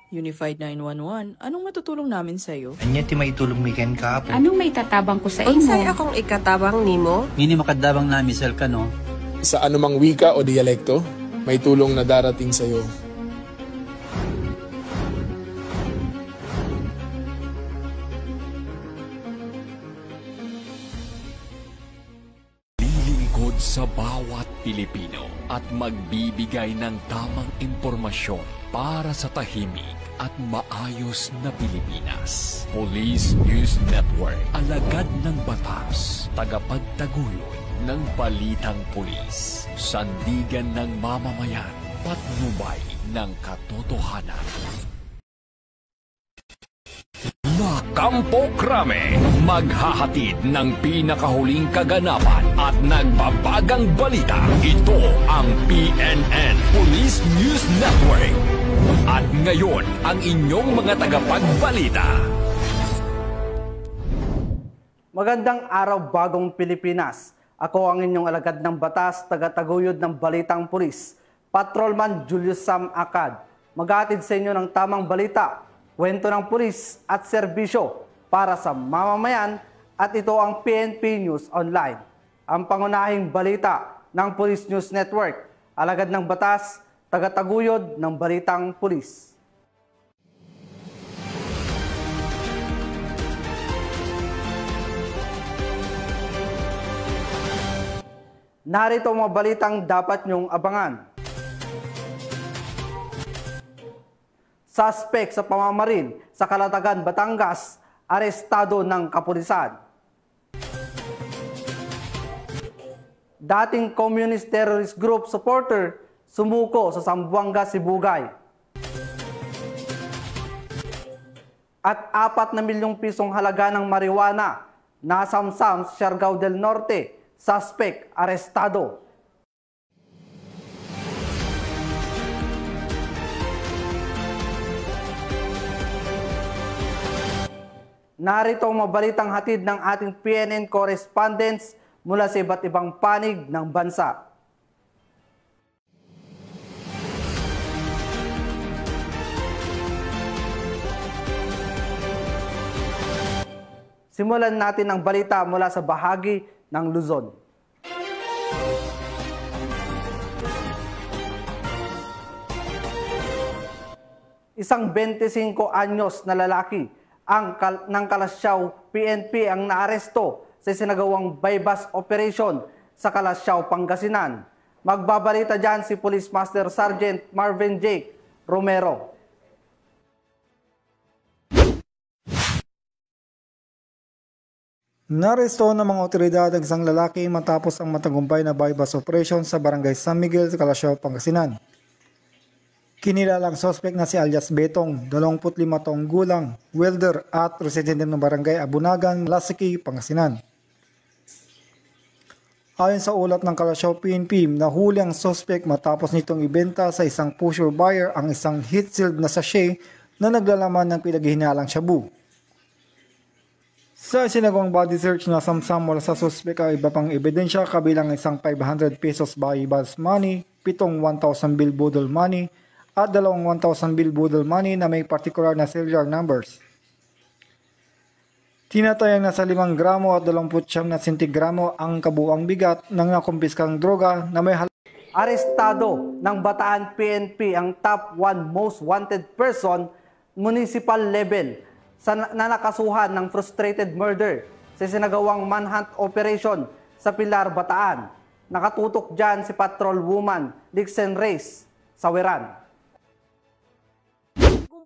Unified 911, anong matutulong namin sa'yo? Anya ti maitulong mi ken kapo. Anong may tatabang ko sa imo? Unsay akong ikatabang nimo? Ngini makadabang na misal ka no. Sa anumang wika o dialekto, may tulong na darating sa iyo. Lilingkod sa bawat Pilipino at magbibigay ng tamang impormasyon para sa tahimik at maayos na Pilipinas. Police News Network, alagad ng batas, tagapagtaguyod ng balitang pulis, sandigan ng mamamayan, patnubay ng katotohanan. La Campo Crame, maghahatid ng pinakahuling kaganapan at nagbabagang balita. Ito ang PNN Police News Network. At ngayon, ang inyong mga tagapagbalita. Magandang araw, bagong Pilipinas. Ako ang inyong alagad ng batas, tagataguyod ng balitang pulis, Patrolman Julius Sam Acad. Maghahatid sa inyo ng tamang balita, kwento ng pulis at serbisyo para sa mamamayan, at ito ang PNP News Online. Ang pangunahing balita ng Police News Network, alagad ng batas, tagataguyod ng balitang pulis. Narito ang mga balitang dapat nyong abangan. Suspect sa pamamaril sa Calatagan, Batangas, arestado ng kapulisan. Dating Communist Terrorist Group supporter sumuko sa Zamboanga, Sibugay. At 4 na milyong pisong halaga ng marijuana nasamsam sa Siargao del Norte, suspect arestado. Narito ang mabalitang hatid ng ating PNN correspondents mula sa iba't ibang panig ng bansa. Simulan natin ang balita mula sa bahagi ng Luzon. Isang 25 anyos na lalaki ng Kalasyaw PNP ang naaresto sa sinagawang bypass operation sa Kalasyaw, Pangasinan. Magbabalita dyan si Police Master Sergeant Marvin Jake Romero. Naresto ng mga otoridad ang isang lalaki matapos ang matagumpay na bypass operation sa Barangay San Miguel, Kalasyaw, Pangasinan. Kinilalang suspect na si alias Betong, 25 taong gulang, welder at residente ng Barangay Abunagan, Lasiki, Pangasinan. Ayon sa ulat ng Kalasyaw PNP, nahuli ang suspect matapos nitong ibenta sa isang pusher buyer ang isang heat sealed na sachet na naglalaman ng pinaghihinalang shabu. Sa sinagawang body search na samsam mula sa suspect ay iba pang ebidensya kabilang isang 500 pesos buy-bus money, 7 1,000 bill budol money, at 2 1,000 bill budol money na may particular na serial numbers. Tinatayang nasa 5 gramo at 29 na sentigramo ang kabuang bigat ng nakumpiskang droga na may Arestado ng Bataan PNP ang top 1 most wanted person municipal level na nakasuhan ng frustrated murder sa sinagawang manhunt operation sa Pilar, Bataan. Nakatutok dyan si Patrol Woman Lixen Reyes Saweran.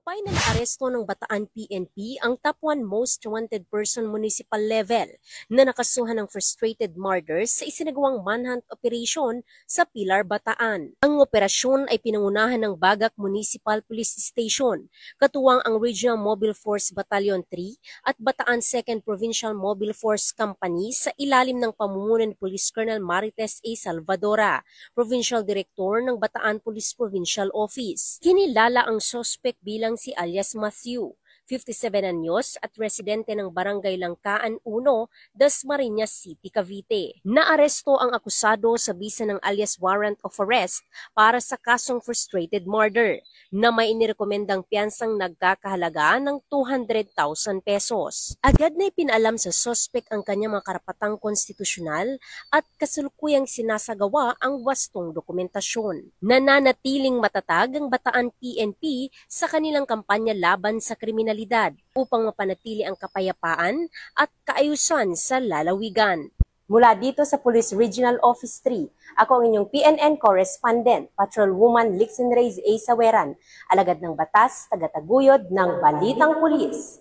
Tagumpay na naaresto ng Bataan PNP ang top 1 most wanted person municipal level na nakasuhan ng frustrated murders sa isinagawang manhunt operation sa Pilar, Bataan. Ang operasyon ay pinangunahan ng Bagak Municipal Police Station, katuwang ang Regional Mobile Force Battalion 3 at Bataan 2nd Provincial Mobile Force Company sa ilalim ng pamumuno ni Police Colonel Marites A. Salvadora, Provincial Director ng Bataan Police Provincial Office. Kinilala ang suspect bilang si alias Matthew, 57 anyos at residente ng Barangay Langkaan 1, Dasmariñas City, Cavite. Naaresto ang akusado sa bisa ng alias warrant of arrest para sa kasong frustrated murder na may inirekomendang piyansang nagkakahalaga ng 200,000 pesos. Agad na ipinalam sa suspect ang kanyang mga karapatang konstitusyonal at kasalukuyang sinasagawa ang wastong dokumentasyon. Nananatiling matatag ang Bataan PNP sa kanilang kampanya laban sa kriminalidad upang mapanatili ang kapayapaan at kaayusan sa lalawigan. Mula dito sa Police Regional Office 3, ako ang inyong PNN correspondent, Patrolwoman Lixen Reyes A. Saweran, alagad ng batas, tagataguyod ng Balitang Pulis.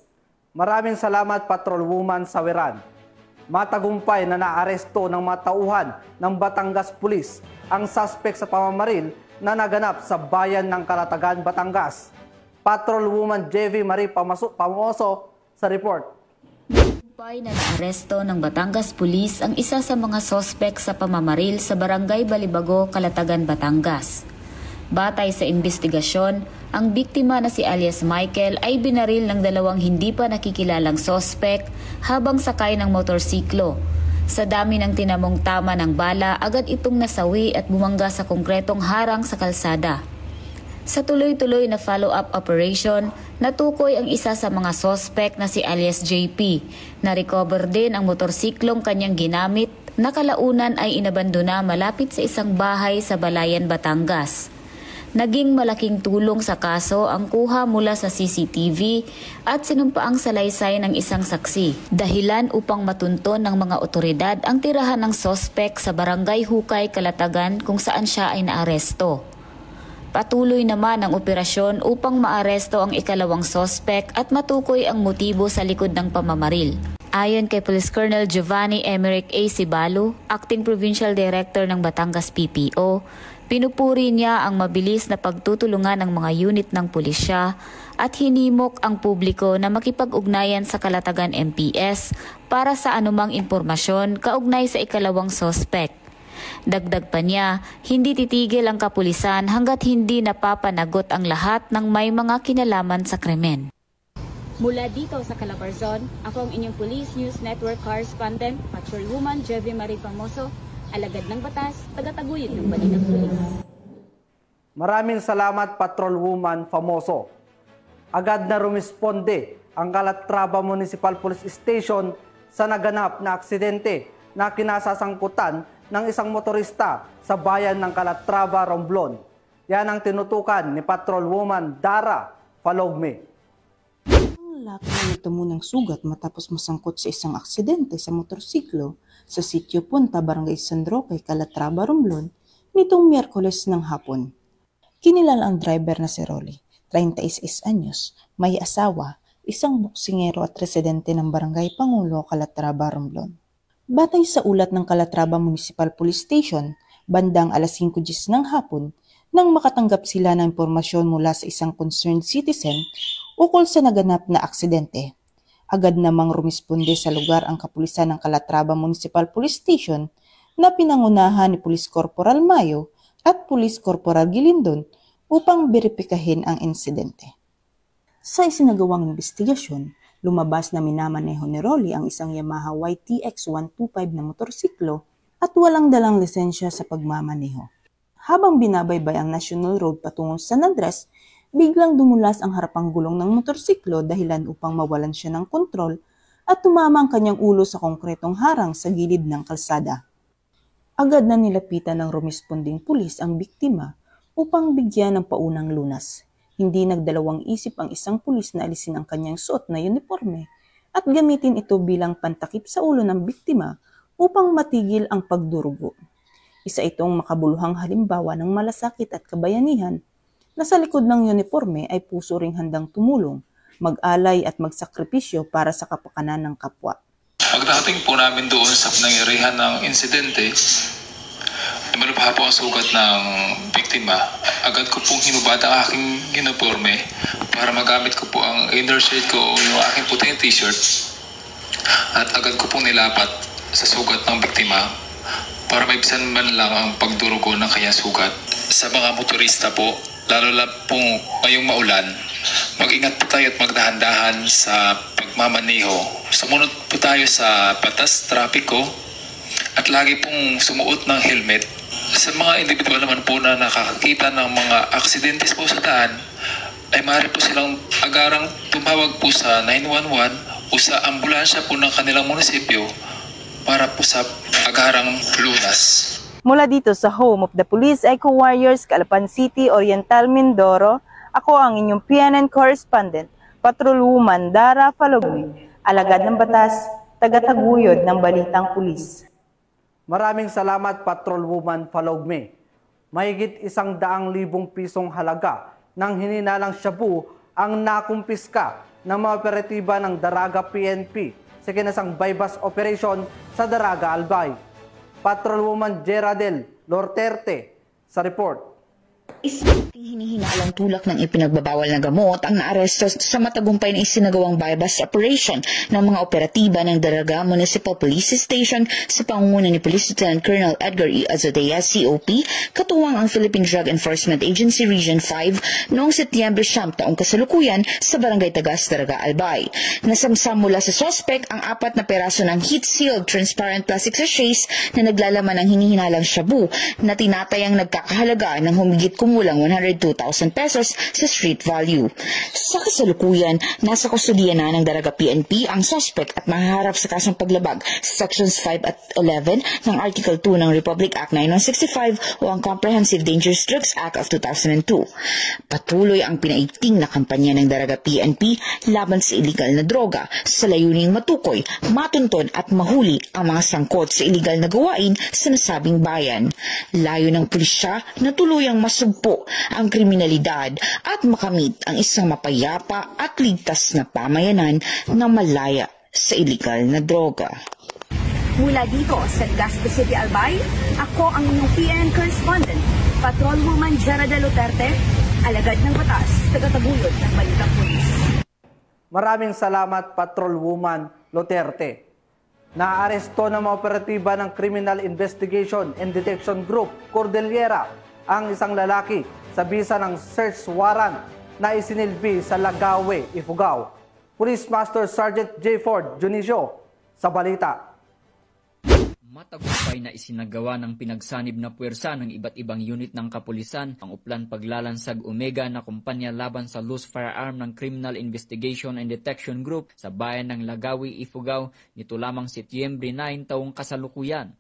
Maraming salamat, Patrolwoman Saweran. Matagumpay na naaresto ng mga tauhan ng Batangas Police ang suspect sa pamamaril na naganap sa bayan ng Calatagan, Batangas. Patrolwoman JV Marie Pamoso sa report. Matagumpay na naaresto ng Batangas Police ang isa sa mga sospek sa pamamaril sa Barangay Balibago, Calatagan, Batangas. Batay sa investigasyon, ang biktima na si alias Michael ay binaril ng dalawang hindi pa nakikilalang sospek habang sakay ng motorsiklo. Sa dami ng tinamong tama ng bala, agad itong nasawi at bumangga sa konkretong harang sa kalsada. Sa tuloy-tuloy na follow-up operation, natukoy ang isa sa mga sospek na si alias JP. Na-recover din ang motorsiklong kanyang ginamit na kalaunan ay inabandona malapit sa isang bahay sa Balayan, Batangas. Naging malaking tulong sa kaso ang kuha mula sa CCTV at sinumpaang salaysay ng isang saksi. Dahilan upang matunton ng mga otoridad ang tirahan ng sospek sa Barangay Hukay, Calatagan kung saan siya ay naaresto. Patuloy naman ang operasyon upang maaresto ang ikalawang sospek at matukoy ang motibo sa likod ng pamamaril. Ayon kay Police Colonel Giovanni Emerick A. Sibalu, Acting Provincial Director ng Batangas PPO, pinupuri niya ang mabilis na pagtutulungan ng mga unit ng pulisya at hinimok ang publiko na makipag-ugnayan sa Calatagan MPS para sa anumang impormasyon kaugnay sa ikalawang sospek. Dagdag pa niya, hindi titigil ang kapulisan hanggat hindi napapanagot ang lahat ng may mga kinalaman sa krimen. Mula dito sa Calabarzon, ako ang inyong Police News Network correspondent, Patrolwoman JV Marie Pamoso, alagad ng batas, tagataguyod ng Balitang Pulis. Maraming salamat, Patrolwoman Famoso. Agad na rumisponde ang Calatrava Municipal Police Station sa naganap na aksidente na kinasasangkutan ng isang motorista sa bayan ng Calatrava, Romblon. Yan ang tinutukan ni Patrolwoman Dara Falogme. Laki na nagtamo ng sugat matapos masangkot sa isang aksidente sa motorsiklo sa sitio Punta, Barangay San Roque, Calatrava, Romblon, nitong Miyerkules ng hapon. Kinilala ang driver na si Rolly, 36 anyos, may asawa, isang boksingero at residente ng Barangay Pangulo, Calatrava, Romblon. Batay sa ulat ng Calatrava Municipal Police Station, bandang alas 5:10 ng hapon, nang makatanggap sila ng impormasyon mula sa isang concerned citizen ukol sa naganap na aksidente. Agad namang rumisponde sa lugar ang kapulisan ng Calatrava Municipal Police Station na pinangunahan ni Police Corporal Mayo at Police Corporal Gilindon upang beripikahin ang insidente. Sa isinagawang investigasyon, lumabas na minamaneho ni Rolly ang isang Yamaha YTX 125 na motorsiklo at walang dalang lisensya sa pagmamaneho. Habang binabaybay ang National Road patungong San Andres, biglang dumulas ang harapang gulong ng motorsiklo dahilan upang mawalan siya ng kontrol at tumama ang kanyang ulo sa konkretong harang sa gilid ng kalsada. Agad na nilapitan ng rumisponding pulis ang biktima upang bigyan ng paunang lunas. Hindi nagdalawang isip ang isang pulis na alisin ang kanyang suot na uniforme at gamitin ito bilang pantakip sa ulo ng biktima upang matigil ang pagdurugo. Isa itong makabuluhang halimbawa ng malasakit at kabayanihan na sa likod ng uniforme ay puso ring handang tumulong, mag-alay at magsakripisyo para sa kapakanan ng kapwa. Pagdating po namin doon sa nangyarihan ng insidente, malubha po ang sugat ng biktima. Agad ko pong hinubad ang aking uniforme para magamit ko po ang inner shirt ko o yung aking puting t-shirt at agad ko pong nilapat sa sugat ng biktima para maibisan man lang ang pagdurugo ng kanyang sugat. Sa mga motorista po, lalo na po ngayong maulan, mag-ingat po tayo at magdahan-dahan sa pagmamaneho. Sumunod po tayo sa batas trapiko at lagi pong sumuot ng helmet. Sa mga individual naman po na nakakakita ng mga aksidentes po sa daan, ay maaari po silang agarang tumawag po sa 911 o sa ambulansya po ng kanilang munisipyo para po sa agarang lunas. Mula dito sa home of the Police Eco Warriors, Calapan City, Oriental, Mindoro, ako ang inyong PNN correspondent, Patrolwoman Dara Falogme, alagad ng batas, tagataguyod ng balitang pulis. Maraming salamat, Patrolwoman Falogme. Mahigit 100,000 pisong halaga ng hininalang shabu ang nakumpiska ng mga operatiba ng Daraga PNP sa kinasang bypass operation sa Daraga Albay. Patrolwoman Geraldel Lorterte sa report. Isang hinihinalang tulak ng ipinagbabawal na gamot ang naaresto sa matagumpay na isinagawang bypass operation ng mga operatiba ng Daraga Municipal Police Station sa pangunguna ni Police Lieutenant Colonel Edgar E. Azadea, COP, katuwang ang Philippine Drug Enforcement Agency Region 5 noong Setyembre 9 taong kasalukuyan sa Barangay Tagas, Daraga, Albay. Nasamsam mula sa suspect ang 4 na peraso ng heat-sealed transparent plastic sachets na naglalaman ng hinihinalang shabu na tinatayang nagkakahalaga ng humigit kumulang 102,000 pesos sa street value. Sa kasalukuyan, nasa kustudiya na ng Daraga PNP ang suspect at mahaharap sa kasong paglabag sa Sections 5 at 11 ng Article 2 ng Republic Act 9165 o ang Comprehensive Dangerous Drugs Act of 2002. Patuloy ang pinaigting na kampanya ng Daraga PNP laban sa illegal na droga sa layuning matukoy, matuntun at mahuli ang mga sangkot sa illegal na gawain sa nasabing bayan. Layo ng pulisya na tuluyang masugpo ang kriminalidad at makamit ang isang mapayapa at ligtas na pamayanan na malaya sa iligal na droga. Mula dito sa Legazpi City, Albay, ako ang inyong PNN correspondent, Patrolwoman Geraldel Lorterte, alagad ng batas, tagataguyod ng balitang pulis. Maraming salamat, Patrolwoman Lorterte. Naaresto ng mga operatiba ng Criminal Investigation and Detection Group, Cordillera, ang isang lalaki sa bisa ng search warrant na isinilbi sa Lagawe, Ifugao. Police Master Sergeant J. Ford Junicio sa balita. Matagumpay na isinagawa ng pinagsanib na puwersa ng iba't ibang unit ng kapulisan ang Uplan Paglalansag Omega na kumpanya laban sa loose firearm ng Criminal Investigation and Detection Group sa bayan ng Lagawi, Ifugao nito lamang Setyembre 9 taong kasalukuyan.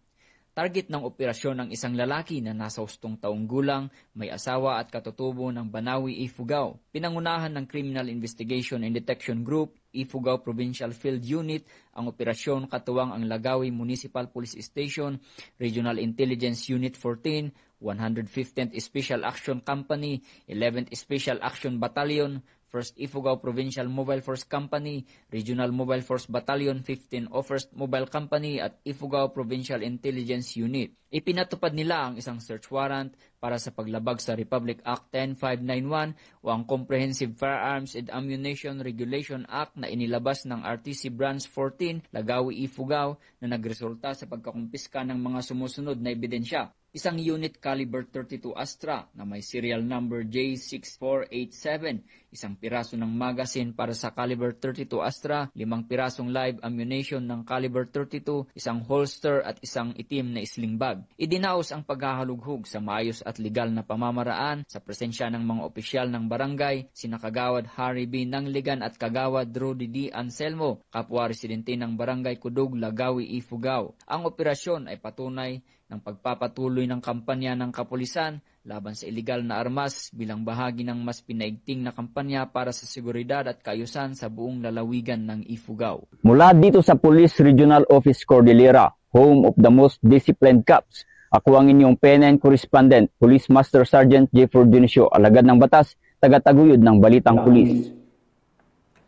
Target ng operasyon ang isang lalaki na nasa 8 taong gulang, may asawa at katutubo ng Banawi, Ifugao. Pinangunahan ng Criminal Investigation and Detection Group, Ifugao Provincial Field Unit, ang operasyon katuwang ang Lagawi Municipal Police Station, Regional Intelligence Unit 14, 115th Special Action Company, 11th Special Action Battalion, 1st Ifugao Provincial Mobile Force Company, Regional Mobile Force Battalion 15 o 1st Mobile Company at Ifugao Provincial Intelligence Unit. Ipinatupad nila ang isang search warrant para sa paglabag sa Republic Act 10591 o ang Comprehensive Firearms and Ammunition Regulation Act na inilabas ng RTC Branch 14, Lagawi, Ifugao na nagresulta sa pagkakumpiska ng mga sumusunod na ebidensya. Isang unit caliber 32 Astra na may serial number J6487, isang piraso ng magazine para sa caliber 32 Astra, 5 pirasong live ammunition ng caliber 32, isang holster at isang itim na sling bag. Idinaos ang paghahalughog sa maayos at legal na pamamaraan sa presensya ng mga opisyal ng barangay, sina Kagawad Harry B. Nangligan at Kagawad Rudy D. Anselmo, kapwa residente ng barangay Kudug, Lagawi, Ifugao. Ang operasyon ay patunay ng pagpapatuloy ng kampanya ng kapulisan laban sa iligal na armas bilang bahagi ng mas pinaigting na kampanya para sa seguridad at kaayusan sa buong lalawigan ng Ifugao. Mula dito sa Police Regional Office Cordillera, home of the most disciplined cops, ako ang inyong PNN correspondent, Police Master Sergeant J. Ford Junicio, alagad ng batas, tagataguyod ng balitang pulis.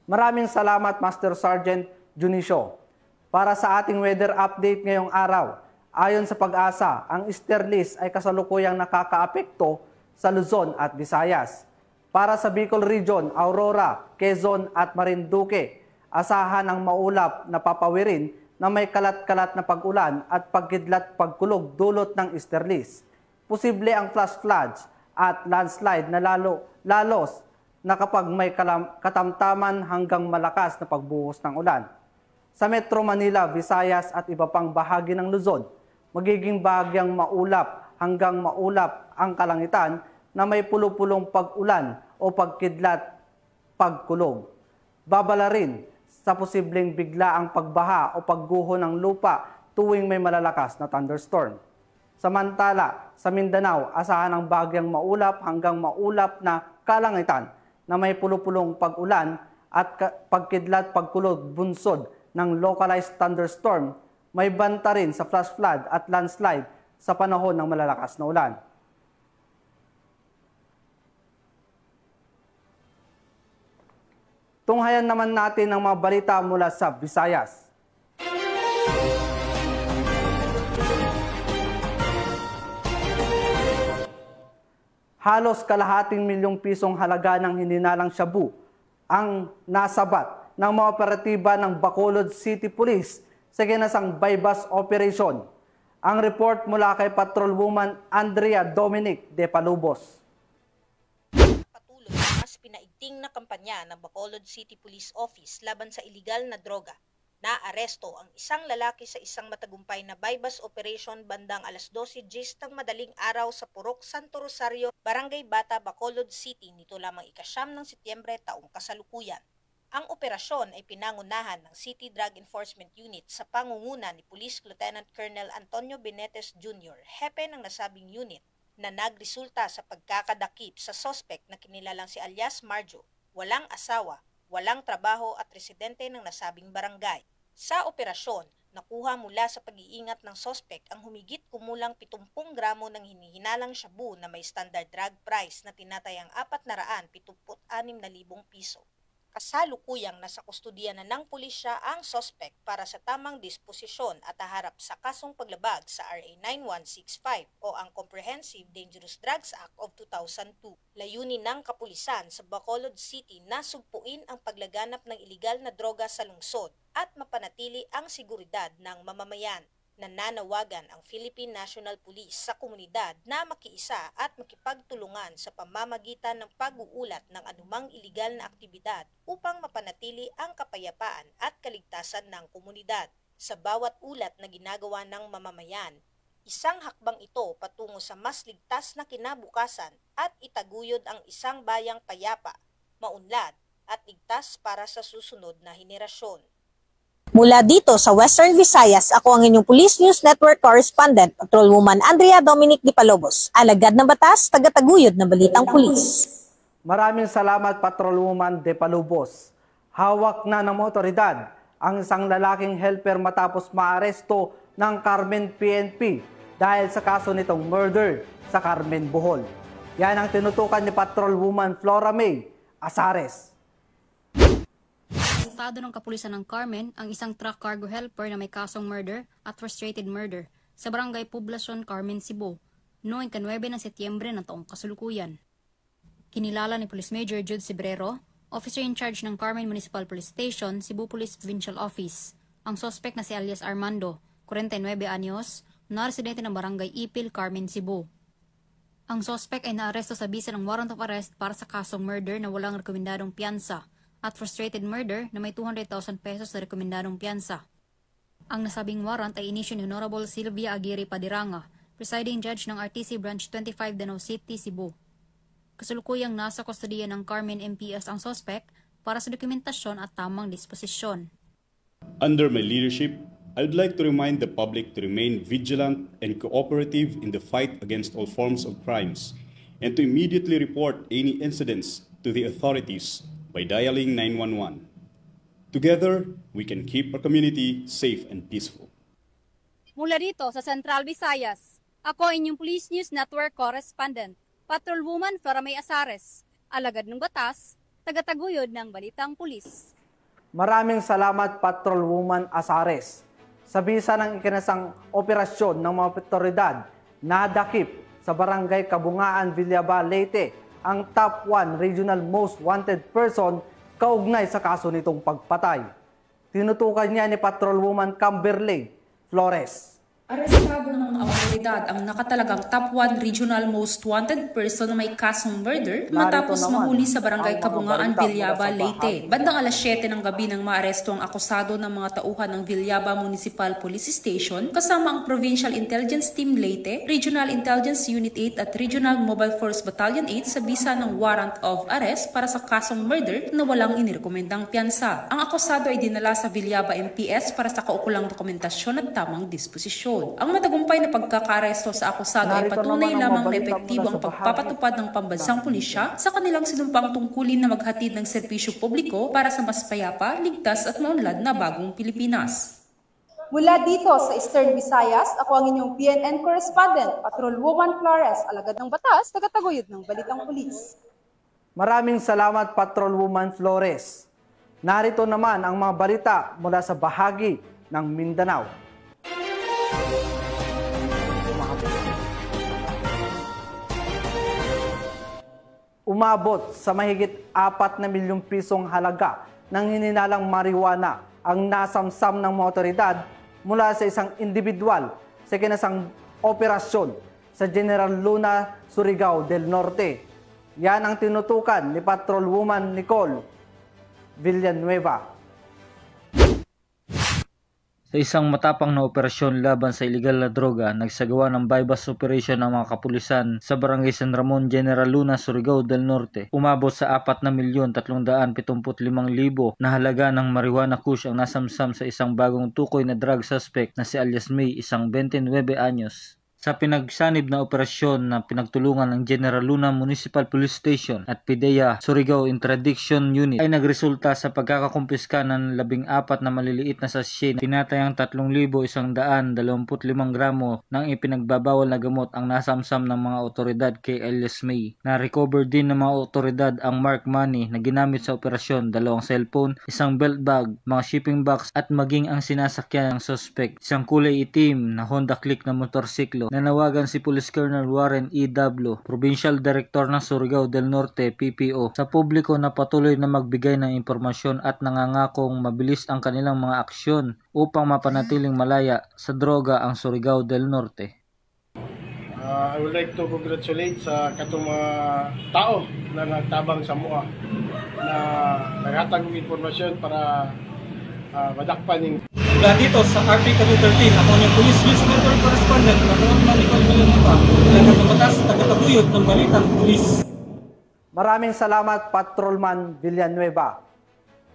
Maraming salamat, Master Sergeant Junicio. Para sa ating weather update ngayong araw, ayon sa Pag-asa, ang easterlies ay kasalukuyang nakakaapekto sa Luzon at Visayas. Para sa Bicol Region, Aurora, Quezon at Marinduque, asahan ang maulap na papawirin na may kalat-kalat na pag-ulan at pagkidlat pagkulog dulot ng easterlies. Posible ang flash floods at landslide na lalos na kapag may katamtaman hanggang malakas na pagbuhos ng ulan. Sa Metro Manila, Visayas at iba pang bahagi ng Luzon, magiging bahagyang maulap hanggang maulap ang kalangitan na may pulo-pulong pag-ulan o pagkidlat, pagkulog. Babala rin sa posibleng biglaang pagbaha o pagguho ng lupa tuwing may malalakas na thunderstorm. Samantala, sa Mindanao, asahan ang bahagyang maulap hanggang maulap na kalangitan na may pulo-pulong pag-ulan at pagkidlat, pagkulog, bunsod ng localized thunderstorm. May banta rin sa flash flood at landslide sa panahon ng malalakas na ulan. Tunghayan naman natin ang mga balita mula sa Visayas. Halos kalahating milyong pisong halaga ng hininalang shabu ang nasabat ng mga operatiba ng Bacolod City Police sa ginasang bypass operation. Ang report mula kay Patrolwoman Andrea Dominic de Palubos. Patuloy ang mas pinaigting na kampanya ng Bacolod City Police Office laban sa iligal na droga. Naaresto ang isang lalaki sa isang matagumpay na bypass operation bandang alas 12:10 ng madaling araw sa Purok Santo Rosario, Barangay Bata, Bacolod City nito lamang ika-9 ng Setyembre taong kasalukuyan. Ang operasyon ay pinangunahan ng City Drug Enforcement Unit sa pangunguna ni Police Lieutenant Colonel Antonio Benetes Jr., hepe ng nasabing unit, na nagresulta sa pagkakadakip sa sospek na kinilalang si alias Marjo, walang asawa, walang trabaho at residente ng nasabing barangay. Sa operasyon, nakuha mula sa pag-iingat ng sospek ang humigit kumulang 70 gramo ng hinihinalang shabu na may standard drug price na tinatayang 476,000 piso. Kasalukuyang nasa kustudiya na ng pulisya ang sospek para sa tamang disposisyon at haharap sa kasong paglabag sa RA 9165 o ang Comprehensive Dangerous Drugs Act of 2002. Layunin ng kapulisan sa Bacolod City na sugpuin ang paglaganap ng iligal na droga sa lungsod at mapanatili ang seguridad ng mamamayan. Nananawagan ang Philippine National Police sa komunidad na makiisa at makipagtulungan sa pamamagitan ng pag-uulat ng anumang iligal na aktibidad upang mapanatili ang kapayapaan at kaligtasan ng komunidad. Sa bawat ulat na ginagawa ng mamamayan, isang hakbang ito patungo sa mas ligtas na kinabukasan at itaguyod ang isang bayang payapa, maunlad at ligtas para sa susunod na henerasyon. Mula dito sa Western Visayas, ako ang inyong Police News Network Correspondent, Patrolwoman Andrea Dominic de Palubos, alagad ng batas, tagataguyod ng balitang pulis. Maraming salamat, Patrolwoman de Palubos. Hawak na ng otoridad ang isang lalaking helper matapos maaresto ng Carmen PNP dahil sa kaso nitong murder sa Carmen, Bohol. Yan ang tinutukan ni Patrolwoman Flora May Azares. Estado ng kapulisan ng Carmen ang isang truck cargo helper na may kasong murder at frustrated murder sa Barangay Poblacion, Carmen, Cebu noong 9 ng Setyembre ng taong kasalukuyan. Kinilala ni Police Major Jude Cibrero, officer in charge ng Carmen Municipal Police Station, Cebu Police Provincial Office, ang suspect na si alias Armando, 49 anyos, na residente ng Barangay Ipil, Carmen, Cebu. Ang suspect ay naaresto sa bisa ng warrant of arrest para sa kasong murder na walang rekomendadong piyansa at frustrated murder na may 200,000 pesos na rekomendadong piyansa. Ang nasabing warrant ay inisyu ni Honorable Sylvia Aguirre Padiranga, presiding judge ng RTC Branch 25 Danau City, Cebu. Kasulukuyang nasa kustodiya ng Carmen MPS ang suspect para sa dokumentasyon at tamang disposisyon. Under my leadership, I would like to remind the public to remain vigilant and cooperative in the fight against all forms of crimes and to immediately report any incidents to the authorities by dialing 911. Together, we can keep our community safe and peaceful. Mula dito sa Central Visayas, ako inyong Police News Network Correspondent, Patrolwoman Flora May Azares, alagad ng batas, tagataguyod ng balitang pulis. Maraming salamat, Patrolwoman Azares. Sa bisa ng ikinasang operasyon ng mga otoridad, nadakip sa Barangay Kabungaan, Villaba, Leyte, ang top 1 regional most wanted person kaugnay sa kaso nitong pagpatay. Tinutukan niya ni Patrolwoman Camberley Flores. Arestado ng mga otoridad ang nakatalagang top 1 regional most wanted person na may kasong murder matapos mahuli sa barangay Kabungaan, Villaba, Leyte. Bandang alas 7 ng gabi nang maaresto ang akusado ng mga tauhan ng Villaba Municipal Police Station kasama ang Provincial Intelligence Team Leyte, Regional Intelligence Unit 8 at Regional Mobile Force Battalion 8 sa bisa ng warrant of arrest para sa kasong murder na walang inirekomendang piyansa. Ang akusado ay dinala sa Villaba MPS para sa kaukulang dokumentasyon at tamang disposisyon. Ang matagumpay na pagkakaaresto sa akusado ay patunay lamang na epektibo ang pagpapatupad ng pambansang pulisya sa kanilang sinumpang tungkulin na maghatid ng serbisyo publiko para sa mas payapa, ligtas at maunlad na bagong Pilipinas. Mula dito sa Eastern Visayas, ako ang inyong PNN correspondent, Patrolwoman Flores, alagad ng batas, tagataguyod ng Balitang Pulis. Maraming salamat, Patrolwoman Flores. Narito naman ang mga balita mula sa bahagi ng Mindanao. Umabot sa mahigit 4 na milyong pisong halaga ng hininalang marijuana ang nasamsam ng mga otoridad mula sa isang individual sa kinasang operasyon sa General Luna, Surigao del Norte. Yan ang tinutukan ni Patrolwoman Nicole Villanueva. Sa isang matapang na operasyon laban sa iligal na droga, nagsagawa ng bypass operation ng mga kapulisan sa Barangay San Ramon, General Luna, Surigao del Norte. Umabot sa 4,375,000 na halaga ng marijuana kush ang nasamsam sa isang bagong tukoy na drug suspect na si alias May, isang 29 anyos. Sa pinagsanib na operasyon na pinagtulungan ng General Luna Municipal Police Station at PIDEA Surigao Interdiction Unit ay nagresulta sa pagkakakumpiska ng 14 na maliliit na sachet na tinatayang 3,125 gramo ng ipinagbabawal na gamot ang nasamsam ng mga otoridad kay alias May. Na-recover din ng mga otoridad ang marked money na ginamit sa operasyon, 2 cellphone, isang belt bag, mga shipping box at maging ang sinasakyan ng suspect, isang kulay itim na Honda Click na motorsiklo. Nanawagan si Police Colonel Warren E. Dablo, Provincial Director ng Surigao del Norte, PPO, sa publiko na patuloy na magbigay ng impormasyon at nangangakong mabilis ang kanilang mga aksyon upang mapanatiling malaya sa droga ang Surigao del Norte. I would like to congratulate sa katong mga tao na nagtabang sa MUA na naghatag ng impormasyon para madakpan ng mula dito sa RP-13, ako yung Police News Network Correspondent, Patrolman Nicole Villanueva, alagad ng batas, tagataguyod ng Balitang Pulis. Maraming salamat, Patrolman Villanueva.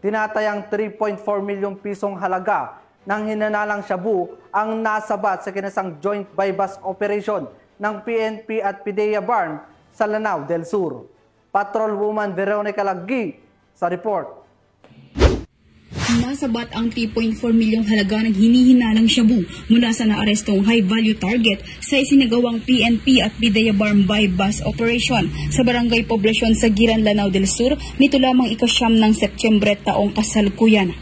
Tinatayang 3.4 milyong pisong halaga ng hinanalang shabu ang nasabat sa kinasang joint bypass operation ng PNP at PIDEA Barn sa Lanao del Sur. Patrolwoman Veronica Laggi sa report. Nasabat ang 3.4 milyong halaga ng hinihinalang shabu mula sa naarestong high-value target sa isinagawang PNP at PIDEA Barm bypass operation sa Barangay Poblacion sa Giran, Lanao del Sur nito lamang ika-9 ng Setyembre taong kasalukuyan.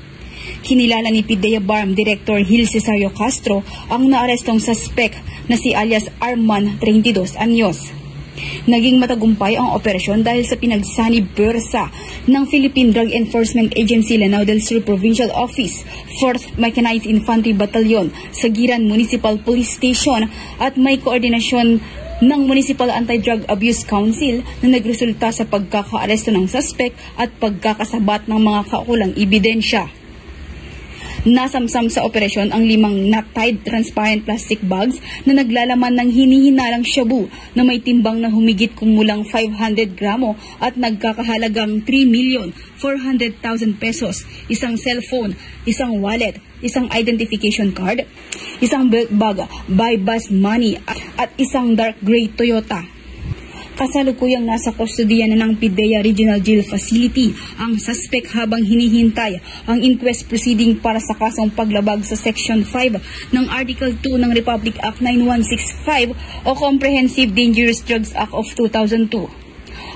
Kinilala ni PIDEA Barm Director Gil Cesario Castro ang naarestong suspect na si alias Arman, 32 anyos. Naging matagumpay ang operasyon dahil sa pinagsanib pwersa ng Philippine Drug Enforcement Agency Lanao del Sur Provincial Office, 4th Mechanized Infantry Battalion sa Giran Municipal Police Station at may koordinasyon ng Municipal Anti-Drug Abuse Council na nagresulta sa pagkakaaresto ng suspect at pagkakasabat ng mga kaukulang ebidensya. Nasamsam sa operasyon ang 5 not-tied transparent plastic bags na naglalaman ng hinihinalang shabu na may timbang na humigit kumulang 500 gramo at nagkakahalagang 3,400,000 pesos, isang cellphone, isang wallet, isang identification card, isang belt bag, bypass money at isang dark gray Toyota. Kasalukuyang nasa kustodiya na ng PIDEA Regional Jail Facility ang suspect habang hinihintay ang inquest proceeding para sa kasong paglabag sa Section 5 ng Article 2 ng Republic Act 9165 o Comprehensive Dangerous Drugs Act of 2002.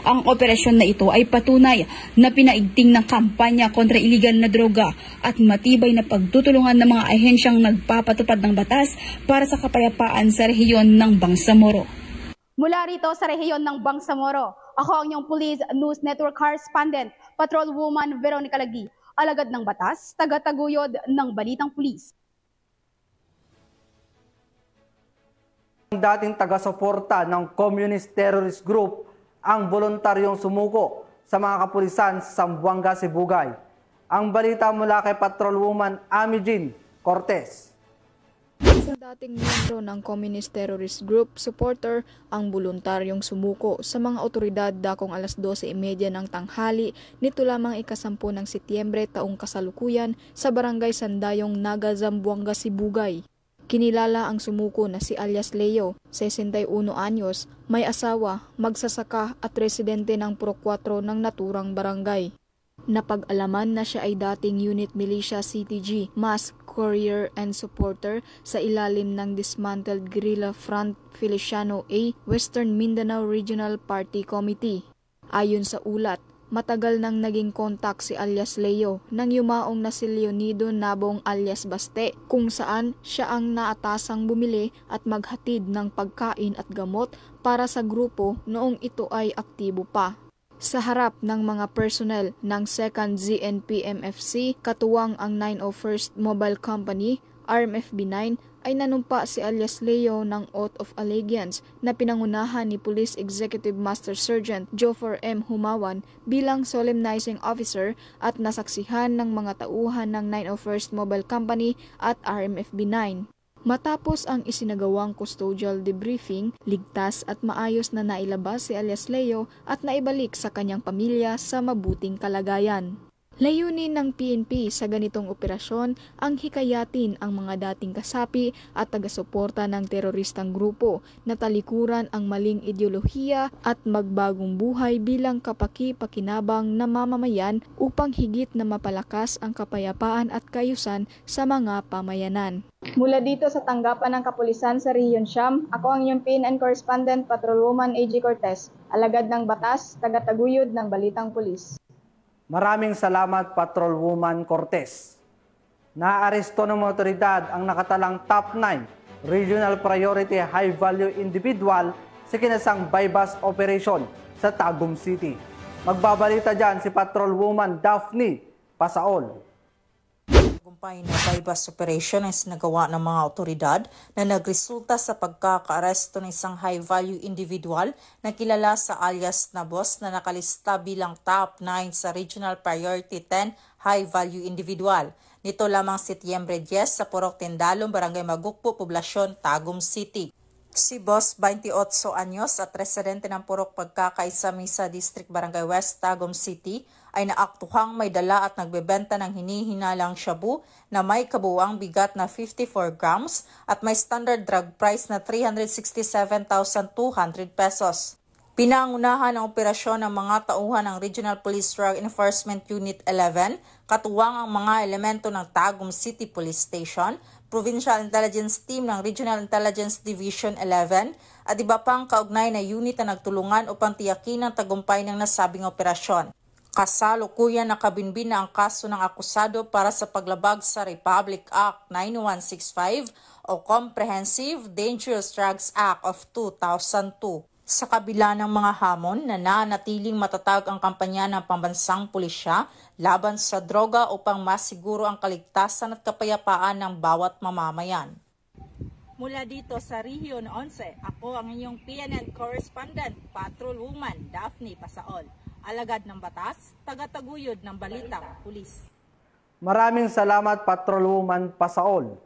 Ang operasyon na ito ay patunay na pinaigting ng kampanya kontra iligal na droga at matibay na pagtutulungan ng mga ahensyang nagpapatupad ng batas para sa kapayapaan sa rehiyon ng Bangsamoro. Mula rito sa rehiyon ng Bangsamoro, ako ang inyong Police News Network Correspondent, Patrolwoman Veronica Laggi, alagad ng batas, tagataguyod ng Balitang Pulis. Dating taga-suporta ng Communist Terrorist Group ang voluntaryong sumuko sa mga kapulisan sa Zamboanga, Sibugay. Ang balita mula kay Patrolwoman Amy Jean Cortez. Isang dating miyembro ng Communist Terrorist Group supporter ang voluntaryong sumuko sa mga otoridad dakong alas 12:30 ng tanghali nito lamang ika-10 ng Setyembre taong kasalukuyan sa Barangay Sandayong, Naga, Zamboanga, Sibugay. Kinilala ang sumuko na si alias Leo, 61 anyos, may asawa, magsasaka at residente ng Purok 4 ng naturang barangay. Napag-alaman na siya ay dating Unit Militia CTG, Mass Courier and Supporter sa ilalim ng Dismantled Guerrilla Front Feliciano A, Western Mindanao Regional Party Committee. Ayon sa ulat, matagal nang naging kontak si alias Leo nang yumaong na si Leonido Nabong alias Baste kung saan siya ang naatasang bumili at maghatid ng pagkain at gamot para sa grupo noong ito ay aktibo pa. Sa harap ng mga personnel ng 2nd ZNP MFC, katuwang ang 901st Mobile Company, RMFB-9, ay nanumpa si alias Leo ng Oath of Allegiance na pinangunahan ni Police Executive Master Sergeant Joffre M. Humawan bilang solemnizing officer at nasaksihan ng mga tauhan ng 901st Mobile Company at RMFB-9. Matapos ang isinagawang custodial debriefing, ligtas at maayos na nailabas si alias Leo at naibalik sa kanyang pamilya sa mabuting kalagayan. Layunin ng PNP sa ganitong operasyon ang hikayatin ang mga dating kasapi at taga-suporta ng teroristang grupo na talikuran ang maling ideolohiya at magbagong buhay bilang kapaki-pakinabang na mamamayan upang higit na mapalakas ang kapayapaan at kayusan sa mga pamayanan. Mula dito sa tanggapan ng kapulisan sa Region Siam, ako ang inyong PNN Correspondent Patrolwoman AG Cortez, alagad ng batas, taga-taguyod ng Balitang Pulis. Maraming salamat, Patrolwoman Cortez. Naaresto ng mga otoridad ang nakatalang top 9 Regional Priority High Value Individual sa kinasang bypass operation sa Tagum City. Magbabalita dyan si Patrolwoman Daphne Pasaol. Tagumpay na bypass operation ang sinagawa ng mga otoridad na nagresulta sa pagkakaaresto ng isang high-value individual na kilala sa alias na boss na nakalista bilang top 9 sa Regional Priority 10 high-value individual. Nito lamang Setyembre 10 sa Purok Tindalong, Barangay Magukpo, Poblasyon, Tagum City. Si Boss, 28 anyos at residente ng Purok Pagkakaisa Misa District Barangay West, Tagum City, ay naaktuhang may dala at nagbebenta ng hinihinalang shabu na may kabuuang bigat na 54 grams at may standard drug price na 367,200 pesos. Pinangunahan ang operasyon ng mga tauhan ng Regional Police Drug Enforcement Unit 11, katuwang ang mga elemento ng Tagum City Police Station, Provincial Intelligence Team ng Regional Intelligence Division 11 at iba pang kaugnay na unit na nagtulungan upang tiyakin ang tagumpay ng nasabing operasyon. Kasalukuyan nakabinbin na ang kaso ng akusado para sa paglabag sa Republic Act 9165 o Comprehensive Dangerous Drugs Act of 2002. Sa kabila ng mga hamon na nanatiling matatag ang kampanya ng pambansang pulisya laban sa droga upang masiguro ang kaligtasan at kapayapaan ng bawat mamamayan. Mula dito sa Region 11, ako ang inyong PNN Correspondent, Patrolwoman Daphne Pasaol. Alagad ng batas, taga-taguyod ng Balitang Pulis. Maraming salamat, Patrolwoman Pasaol.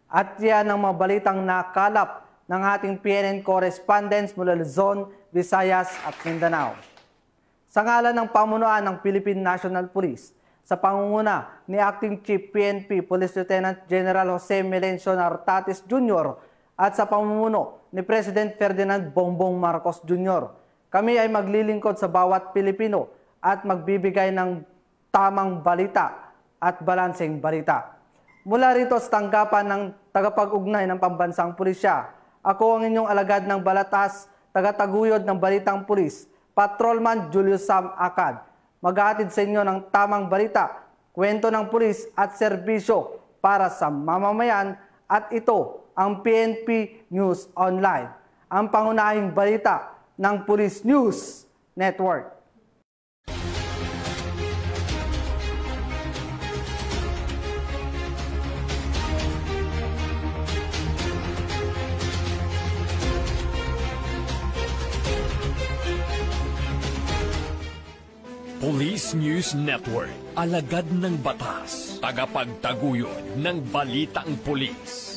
At yan ang mga balitang nakalap ng ating PNN correspondents mula Luzon, Visayas at Mindanao. Sa ngalan ng pamunuan ng Philippine National Police, sa pangunguna ni Acting Chief PNP Police Lieutenant General Jose Melencio Nartatis Jr. at sa pamumuno ni President Ferdinand Bongbong Marcos Jr., kami ay maglilingkod sa bawat Pilipino at magbibigay ng tamang balita at balanseng balita. Mula rito sa tanggapan ng tagapag-ugnay ng Pambansang Pulisya, ako ang inyong alagad ng balatas, taga-taguyod ng Balitang Pulis, Patrolman Julius Sam Acad. Maghahatid sa inyo ng tamang balita, kwento ng pulis at serbisyo para sa mamamayan at ito ang PNP News Online, ang pangunahing balita ng Police News Network. Police News Network, alagad ng batas, tagapagtaguyod ng balitang pulis.